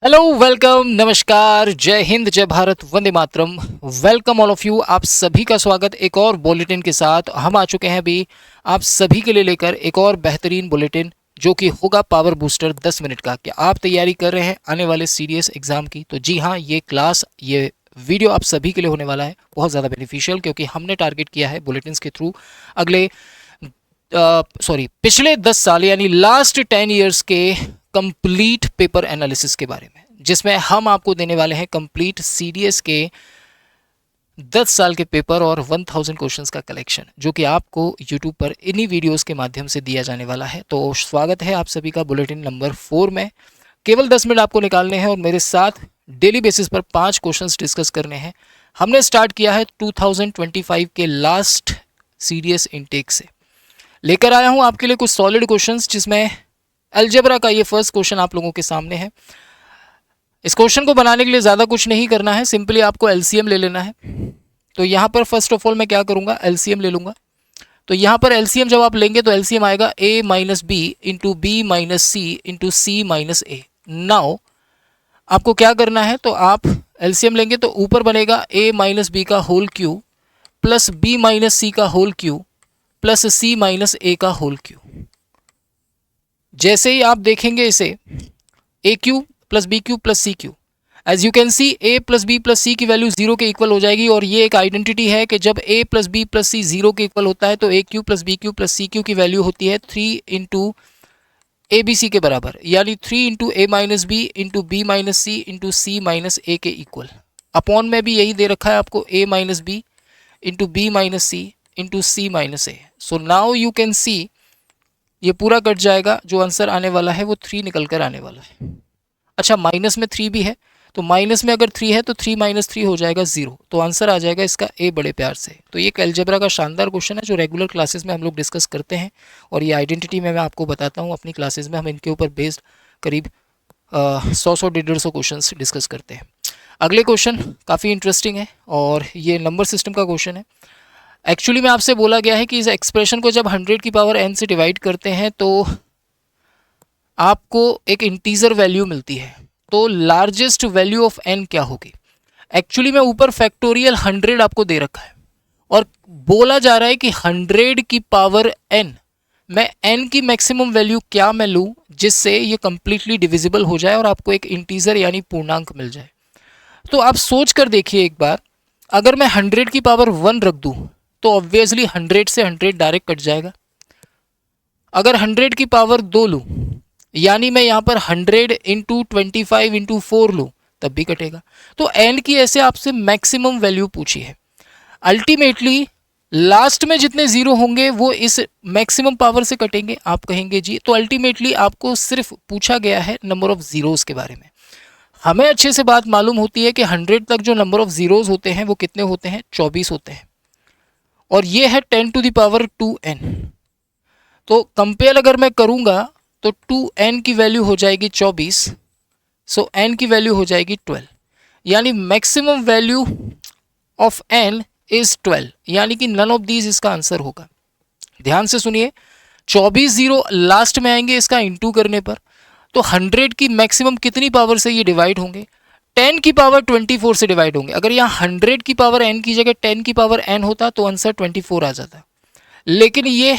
Hello, welcome, नमस्कार, जय हिंद, जय भारत, वंदे मातरम। Welcome all of you. आप सभी का स्वागत एक और बुलेटिन के साथ। हम आ चुके हैं अभी आप सभी के लिए लेकर एक और बेहतरीन बुलेटिन जो कि होगा पावर बूस्टर 10 मिनट का। क्या आप तैयारी कर रहे हैं आने वाले सीडीएस एग्जाम की? तो जी हाँ, ये वीडियो आप सभी के लिए होने वाला है बहुत ज़्यादा बेनिफिशियल, क्योंकि हमने टारगेट किया है बुलेटिन के थ्रू अगले पिछले 10 साल यानी लास्ट 10 ईयर्स के कंप्लीट पेपर एनालिसिस के बारे में, जिसमें हम आपको देने वाले हैं कंप्लीट सीडीएस के 10 साल के पेपर और 1000 क्वेश्चंस का कलेक्शन, जो कि आपको यूट्यूब पर इन्हीं वीडियोस के माध्यम से दिया जाने वाला है। तो स्वागत है आप सभी का बुलेटिन नंबर 4 में। केवल 10 मिनट आपको निकालने हैं और मेरे साथ डेली बेसिस पर 5 क्वेश्चंस डिस्कस करने हैं। हमने स्टार्ट किया है 2025 के लास्ट सीडीएस इनटेक से। लेकर आया हूं आपके लिए कुछ सॉलिड क्वेश्चंस, जिसमें अलजेब्रा का ये फर्स्ट क्वेश्चन आप लोगों के सामने है। इस क्वेश्चन को बनाने के लिए ज़्यादा कुछ नहीं करना है, सिंपली आपको एलसीएम ले लेना है। तो यहाँ पर फर्स्ट ऑफ ऑल मैं क्या करूँगा, एलसीएम ले लूँगा। तो यहाँ पर एलसीएम जब आप लेंगे तो एलसीएम आएगा a minus B into B minus C into C minus a. Now आपको क्या करना है, तो आप एलसीएम लेंगे तो ऊपर बनेगा a माइनस बी का whole cube plus B minus C का whole cube plus C minus A का होल क्यूब। जैसे ही आप देखेंगे इसे A cube plus B cube plus C cube, as you can see A plus B plus C की value zero के equal हो जाएगी। और ये एक आइडेंटिटी है कि जब A plus B plus C zero के इक्वल होता है तो A cube plus B cube plus C cube की वैल्यू होती है 3 इंटू ए बी सी के बराबर, यानी 3 into A minus B into B minus C into C minus A के इक्वल। अपॉन में भी यही दे रखा है आपको, A minus B into B minus C into C minus A. So now you can see ये पूरा कट जाएगा, जो आंसर आने वाला है वो 3 निकल कर आने वाला है। अच्छा, माइनस में 3 भी है, तो माइनस में अगर 3 है तो 3 माइनस 3 हो जाएगा 0, तो आंसर आ जाएगा इसका ए बड़े प्यार से। तो ये एक अलजेब्रा का शानदार क्वेश्चन है जो रेगुलर क्लासेस में हम लोग डिस्कस करते हैं, और ये आइडेंटिटी में मैं आपको बताता हूँ अपनी क्लासेस में। हम इनके ऊपर बेस्ड करीब 100 150 क्वेश्चन डिस्कस करते हैं। अगले क्वेश्चन काफ़ी इंटरेस्टिंग है और ये नंबर सिस्टम का क्वेश्चन है। एक्चुअली में आपसे बोला गया है कि इस एक्सप्रेशन को जब 100 की पावर n से डिवाइड करते हैं तो आपको एक इंटीजर वैल्यू मिलती है। तो लार्जेस्ट वैल्यू ऑफ n क्या होगी? एक्चुअली में ऊपर फैक्टोरियल 100 आपको दे रखा है और बोला जा रहा है कि 100 की पावर n, मैं n की मैक्सिमम वैल्यू क्या मैं लूँ जिससे ये कंप्लीटली डिविजिबल हो जाए और आपको एक इंटीजर यानी पूर्णांक मिल जाए। तो आप सोच कर देखिए एक बार, अगर मैं 100 की पावर 1 रख दूँ तो ऑब्वियसली 100 से 100 डायरेक्ट कट जाएगा। अगर 100 की पावर 2 लूँ, यानी मैं यहाँ पर 100 इंटू 25 इंटू 4 लूँ, तब भी कटेगा। तो एन की ऐसे आपसे मैक्सिमम वैल्यू पूछी है। अल्टीमेटली लास्ट में जितने जीरो होंगे वो इस मैक्सिमम पावर से कटेंगे, आप कहेंगे जी। तो अल्टीमेटली आपको सिर्फ पूछा गया है नंबर ऑफ जीरोस के बारे में। हमें अच्छे से बात मालूम होती है कि 100 तक जो नंबर ऑफ जीरोस होते हैं वो कितने होते हैं, 24 होते हैं, और ये है 10 टू द पावर 2n। तो कंपेयर अगर मैं करूँगा तो 2n की वैल्यू हो जाएगी 24, सो n की वैल्यू हो जाएगी 12, यानी maximum value of n is 12, यानी कि नन ऑफ दीज इसका आंसर होगा। ध्यान से सुनिए, 24 जीरो लास्ट में आएंगे इसका इंटू करने पर, तो 100 की मैक्सिमम कितनी पावर से ये डिवाइड होंगे? 10 की पावर 24 से डिवाइड होंगे। अगर यहाँ 100 की पावर n की जगह 10 की पावर n होता तो आंसर 24 आ जाता, लेकिन ये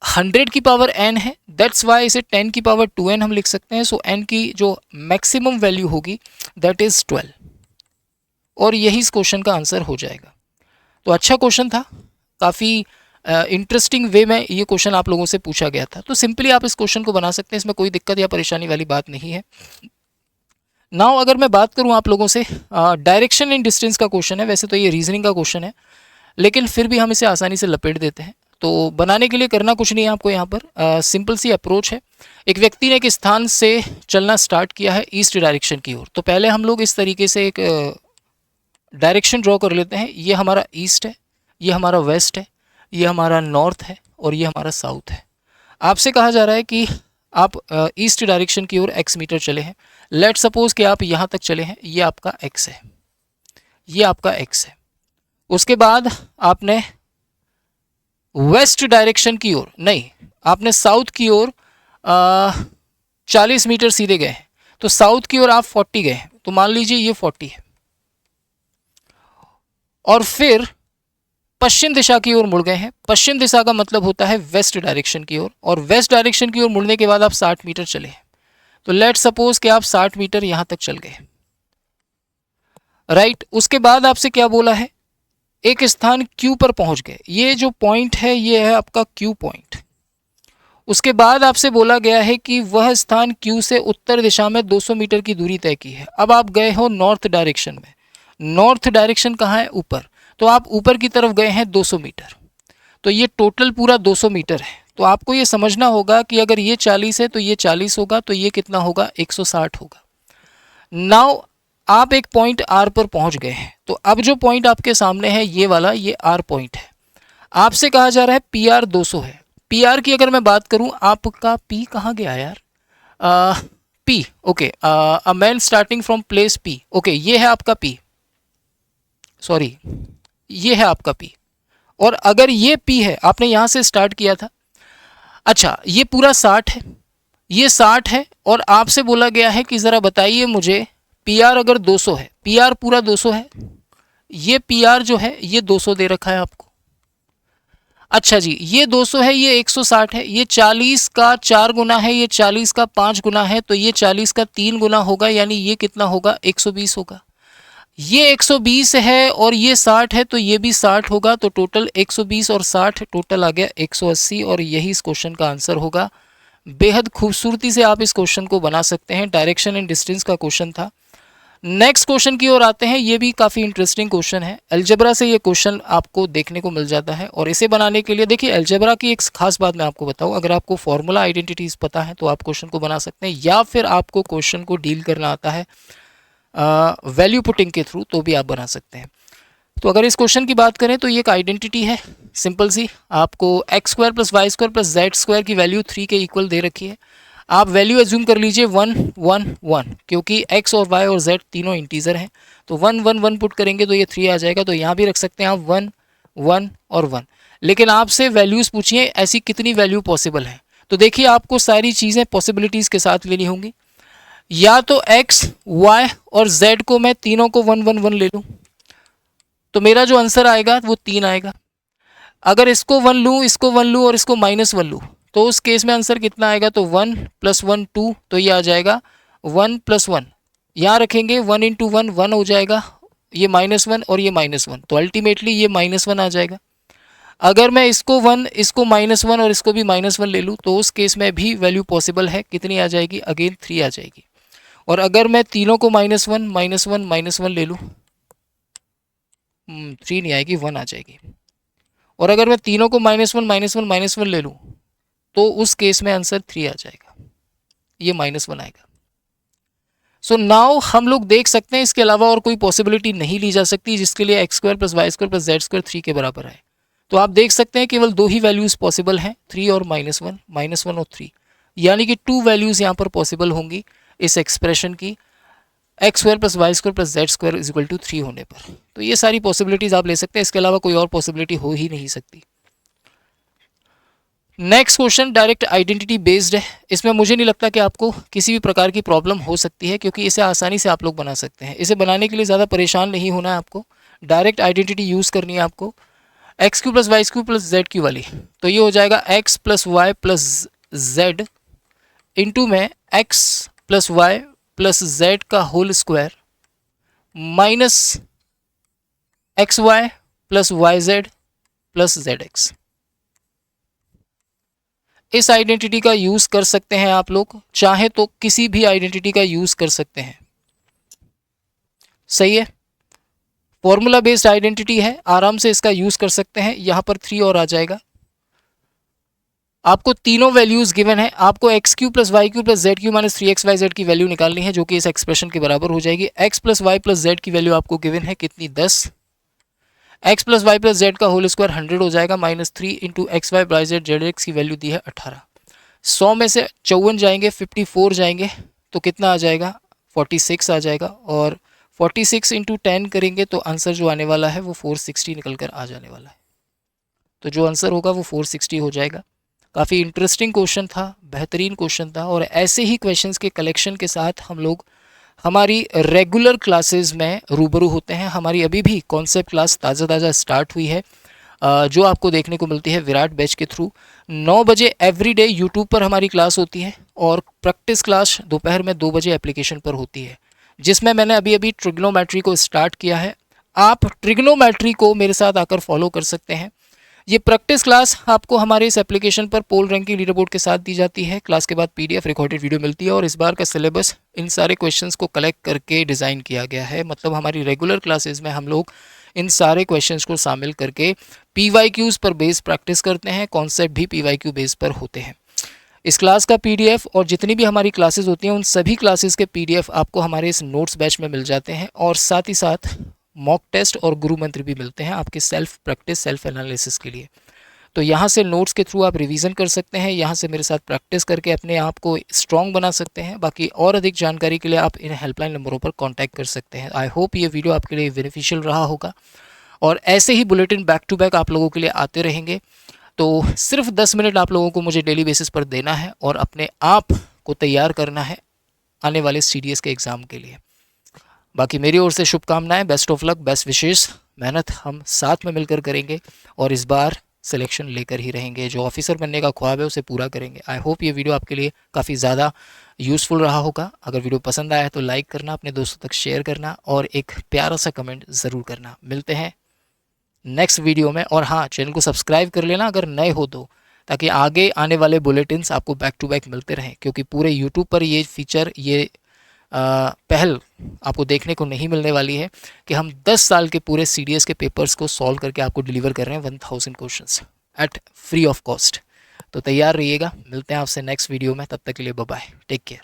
100 की पावर n है, दैट्स वाई इसे 10 की पावर 2n हम लिख सकते हैं। सो n की जो मैक्सिमम वैल्यू होगी दैट इज 12, और यही इस क्वेश्चन का आंसर हो जाएगा। तो अच्छा क्वेश्चन था, काफ़ी इंटरेस्टिंग वे में ये क्वेश्चन आप लोगों से पूछा गया था। तो सिंपली आप इस क्वेश्चन को बना सकते हैं, इसमें कोई दिक्कत या परेशानी वाली बात नहीं है। नाउ अगर मैं बात करूं आप लोगों से, डायरेक्शन इन डिस्टेंस का क्वेश्चन है। वैसे तो ये रीजनिंग का क्वेश्चन है, लेकिन फिर भी हम इसे आसानी से लपेट देते हैं। तो बनाने के लिए करना कुछ नहीं है आपको, यहाँ पर सिंपल सी अप्रोच है। एक व्यक्ति ने एक स्थान से चलना स्टार्ट किया है ईस्ट डायरेक्शन की ओर। तो पहले हम लोग इस तरीके से एक डायरेक्शन ड्रॉ कर लेते हैं। ये हमारा ईस्ट है, ये हमारा वेस्ट है, ये हमारा नॉर्थ है और ये हमारा साउथ है। आपसे कहा जा रहा है कि आप ईस्ट डायरेक्शन की ओर x मीटर चले हैं। लेट सपोज कि आप यहाँ तक चले हैं, ये आपका x है, ये आपका x है। उसके बाद आपने वेस्ट डायरेक्शन की ओर नहीं, आपने साउथ की ओर 40 मीटर सीधे गए हैं, तो साउथ की ओर आप 40 गए हैं, तो मान लीजिए ये 40 है, और फिर पश्चिम दिशा की ओर मुड़ गए हैं। पश्चिम दिशा का मतलब होता है वेस्ट डायरेक्शन की ओर, और वेस्ट डायरेक्शन की ओर मुड़ने के बाद आप 60 मीटर चले हैं। तो लेट सपोज कि आप 60 मीटर यहां तक चल गए, राइट। उसके बाद आपसे क्या बोला है, एक स्थान Q पर पहुंच गए। ये जो पॉइंट है ये है आपका Q पॉइंट। उसके बाद आपसे बोला गया है कि वह स्थान Q से उत्तर दिशा में 200 मीटर की दूरी तय की है। अब आप गए हो नॉर्थ डायरेक्शन में। नॉर्थ डायरेक्शन कहाँ है, ऊपर, तो आप ऊपर की तरफ गए हैं 200 मीटर। तो ये टोटल पूरा 200 मीटर है। तो आपको ये समझना होगा कि अगर ये 40 है तो ये 40 होगा, तो ये कितना होगा, 160 होगा। नाउ आप एक पॉइंट R पर पहुंच गए हैं। तो अब जो पॉइंट आपके सामने है ये वाला, ये R पॉइंट है। आपसे कहा जा रहा है PR 200 है। PR की अगर मैं बात करूं, आपका P कहाँ गया यार, P, okay, a man starting from place P, okay, ये है आपका P, सॉरी, ये है आपका P। और अगर ये P है, आपने यहां से स्टार्ट किया था, अच्छा, ये पूरा 60 है, ये 60 है, और आपसे बोला गया है कि ज़रा बताइए मुझे, PR अगर 200 है, PR पूरा 200 है, ये PR जो है ये 200 दे रखा है आपको। अच्छा जी, ये 200 है, ये 160 है, ये 40 का 4 गुना है, ये 40 का 5 गुना है, तो ये 40 का 3 गुना होगा, यानी ये कितना होगा, 120 होगा। ये 120 है और ये 60 है, तो ये भी 60 होगा। तो टोटल 120 और 60 टोटल आ गया 180, और यही इस क्वेश्चन का आंसर होगा। बेहद खूबसूरती से आप इस क्वेश्चन को बना सकते हैं। डायरेक्शन एंड डिस्टेंस का क्वेश्चन था। नेक्स्ट क्वेश्चन की ओर आते हैं। ये भी काफ़ी इंटरेस्टिंग क्वेश्चन है। अलजेब्रा से ये क्वेश्चन आपको देखने को मिल जाता है, और इसे बनाने के लिए देखिए, अलजेब्रा की एक खास बात मैं आपको बताऊं, अगर आपको फॉर्मूला आइडेंटिटीज पता है तो आप क्वेश्चन को बना सकते हैं, या फिर आपको क्वेश्चन को डील करना आता है वैल्यू पुटिंग के थ्रू, तो भी आप बना सकते हैं। तो अगर इस क्वेश्चन की बात करें तो ये एक आइडेंटिटी है सिंपल सी। आपको x square plus y square plus z square की वैल्यू 3 के इक्वल दे रखी है। आप वैल्यू एज्यूम कर लीजिए 1 1 1, क्योंकि एक्स और वाई और जेड तीनों इंटीजर हैं। तो 1 1 1 पुट करेंगे तो ये 3 आ जाएगा। तो यहाँ भी रख सकते हैं आप 1 1 और 1। लेकिन आपसे वैल्यूज़ पूछिए ऐसी कितनी वैल्यू पॉसिबल है। तो देखिए, आपको सारी चीज़ें पॉसिबिलिटीज़ के साथ लेनी होंगी। या तो एक्स, वाई और जेड को मैं तीनों को 1 1 1 ले लूँ, तो मेरा जो आंसर आएगा वो 3 आएगा। अगर इसको 1 लूँ, इसको 1 लूँ और इसको -1 लूँ, तो उस केस में आंसर कितना आएगा, तो 1 + 1 2, तो ये आ जाएगा 1 + 1। यहाँ रखेंगे 1 × 1 1 हो जाएगा, ये -1 और ये -1, तो अल्टीमेटली ये -1 आ जाएगा। अगर मैं इसको 1, इसको -1 और इसको भी -1 ले लूँ, तो उस केस में भी वैल्यू पॉसिबल है। कितनी आ जाएगी, अगेन 3 आ जाएगी। और अगर मैं तीनों को -1 -1 -1 ले लूँ, 3 नहीं आएगी, 1 आ जाएगी। और अगर मैं तीनों को -1 -1 -1 ले लूँ, तो उस केस में आंसर 3 आ जाएगा, ये -1 आएगा। सो नाउ हम लोग देख सकते हैं इसके अलावा और कोई पॉसिबिलिटी नहीं ली जा सकती जिसके लिए x square plus y square plus z square 3 के बराबर है। तो आप देख सकते हैं केवल 2 ही वैल्यूज़ पॉसिबल हैं, 3 और -1 और 3, यानी कि 2 वैल्यूज़ यहाँ पर पॉसिबल होंगी इस एक्सप्रेशन की, x square plus y square plus z square is equal to 3 होने पर। तो ये सारी पॉसिबिलिटीज़ आप ले सकते हैं, इसके अलावा कोई और पॉसिबिलिटी हो ही नहीं सकती। Next question direct identity based है। इसमें मुझे नहीं लगता कि आपको किसी भी प्रकार की प्रॉब्लम हो सकती है, क्योंकि इसे आसानी से आप लोग बना सकते हैं। इसे बनाने के लिए ज़्यादा परेशान नहीं होना है आपको, डायरेक्ट आइडेंटिटी यूज़ करनी है आपको। X cube plus Y cube plus Z cube वाली, तो ये हो जाएगा X plus Y plus Z into में X plus Y plus Z का whole square minus X Y plus Y Z plus Z X. इस आइडेंटिटी का use कर सकते हैं आप लोग, चाहे तो किसी भी आइडेंटिटी का यूज़ कर सकते हैं। सही है, फॉर्मूला बेस्ड आइडेंटिटी है, आराम से इसका यूज़ कर सकते हैं। यहाँ पर 3 और आ जाएगा। आपको तीनों वैल्यूज़ गिवन है। आपको x cube plus Y cube plus Z cube minus 3xyz की वैल्यू निकालनी है, जो कि इस एक्सप्रेशन के बराबर हो जाएगी। X plus Y plus z की वैल्यू आपको गिवन है कितनी, 10। X plus Y plus Z का होल स्क्वायर 100 हो जाएगा, -3 into x y by z z x की वैल्यू दी है 18। 100 में से 54 जाएंगे, 54 जाएंगे, तो कितना आ जाएगा, 46 आ जाएगा। और 46 इंटू 10 करेंगे तो आंसर जो आने वाला है वो 460 निकल कर आ जाने वाला है। तो जो आंसर होगा वो 460 हो जाएगा। काफ़ी इंटरेस्टिंग क्वेश्चन था, बेहतरीन क्वेश्चन था, और ऐसे ही क्वेश्चंस के कलेक्शन के साथ हम लोग हमारी रेगुलर क्लासेस में रूबरू होते हैं। हमारी अभी भी कॉन्सेप्ट क्लास ताज़ा स्टार्ट हुई है, जो आपको देखने को मिलती है विराट बैच के थ्रू। 9 बजे एवरीडे यूट्यूब पर हमारी क्लास होती है, और प्रैक्टिस क्लास दोपहर में 2 बजे एप्लीकेशन पर होती है, जिसमें मैंने अभी ट्रिग्नोमेट्री को स्टार्ट किया है। आप ट्रिग्नोमेट्री को मेरे साथ आकर फॉलो कर सकते हैं। ये प्रैक्टिस क्लास आपको हमारे इस एप्लीकेशन पर पोल रैंकिंग लीडरबोर्ड के साथ दी जाती है। क्लास के बाद PDF रिकॉर्डेड वीडियो मिलती है, और इस बार का सिलेबस इन सारे क्वेश्चंस को कलेक्ट करके डिज़ाइन किया गया है। मतलब हमारी रेगुलर क्लासेस में हम लोग इन सारे क्वेश्चंस को शामिल करके PYQs पर बेस प्रैक्टिस करते हैं। कॉन्सेप्ट भी PYQ बेस पर होते हैं। इस क्लास का PDF और जितनी भी हमारी क्लासेस होती हैं उन सभी क्लासेस के PDF आपको हमारे इस नोट्स बैच में मिल जाते हैं, और साथ ही साथ मॉक टेस्ट और गुरु मंत्र भी मिलते हैं आपके सेल्फ प्रैक्टिस, सेल्फ एनालिसिस के लिए। तो यहाँ से नोट्स के थ्रू आप रिवीजन कर सकते हैं, यहाँ से मेरे साथ प्रैक्टिस करके अपने आप को स्ट्रॉन्ग बना सकते हैं। बाकी और अधिक जानकारी के लिए आप इन हेल्पलाइन नंबरों पर कांटेक्ट कर सकते हैं। आई होप ये वीडियो आपके लिए बेनिफिशियल रहा होगा, और ऐसे ही बुलेटिन बैक टू बैक आप लोगों के लिए आते रहेंगे। तो सिर्फ 10 मिनट आप लोगों को मुझे डेली बेसिस पर देना है, और अपने आप को तैयार करना है आने वाले CDS के एग्ज़ाम के लिए। बाकी मेरी ओर से शुभकामनाएं, बेस्ट ऑफ लक, बेस्ट विशेष। मेहनत हम साथ में मिलकर करेंगे, और इस बार सिलेक्शन लेकर ही रहेंगे। जो ऑफिसर बनने का ख्वाब है उसे पूरा करेंगे। आई होप ये वीडियो आपके लिए काफ़ी ज़्यादा यूज़फुल रहा होगा। अगर वीडियो पसंद आया है तो लाइक करना, अपने दोस्तों तक शेयर करना, और एक प्यारा सा कमेंट ज़रूर करना। मिलते हैं नेक्स्ट वीडियो में, और हाँ, चैनल को सब्सक्राइब कर लेना अगर नए हो तो, ताकि आगे आने वाले बुलेटिन्स आपको बैक टू बैक मिलते रहें। क्योंकि पूरे यूट्यूब पर ये फीचर, ये पहल आपको देखने को नहीं मिलने वाली है कि हम 10 साल के पूरे CDS के पेपर्स को सॉल्व करके आपको डिलीवर कर रहे हैं 1000 questions eight free of cost. तो तैयार रहिएगा, मिलते हैं आपसे नेक्स्ट वीडियो में। तब तक के लिए बाय बाय, टेक केयर।